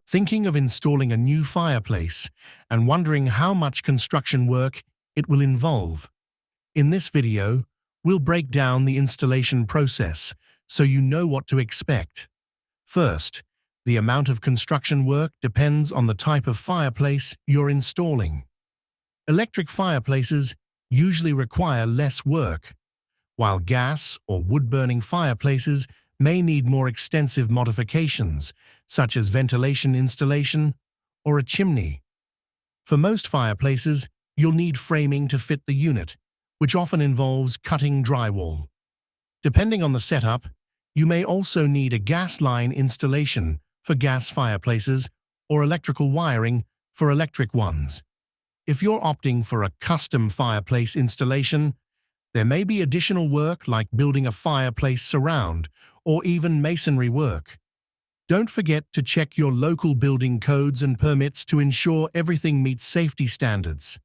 Thinking of installing a new fireplace and wondering how much construction work it will involve? In this video, we'll break down the installation process so you know what to expect. First, the amount of construction work depends on the type of fireplace you're installing. Electric fireplaces usually require less work, while gas or wood-burning fireplaces may need more extensive modifications, such as ventilation installation or a chimney. For most fireplaces, you'll need framing to fit the unit, which often involves cutting drywall. Depending on the setup, you may also need a gas line installation for gas fireplaces or electrical wiring for electric ones. If you're opting for a custom fireplace installation, there may be additional work like building a fireplace surround or even masonry work. Don't forget to check your local building codes and permits to ensure everything meets safety standards.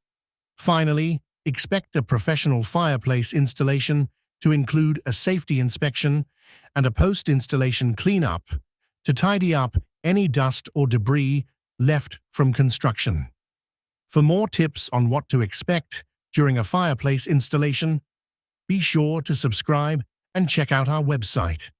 Finally, expect a professional fireplace installation to include a safety inspection and a post-installation cleanup to tidy up any dust or debris left from construction. For more tips on what to expect during a fireplace installation, be sure to subscribe and check out our website.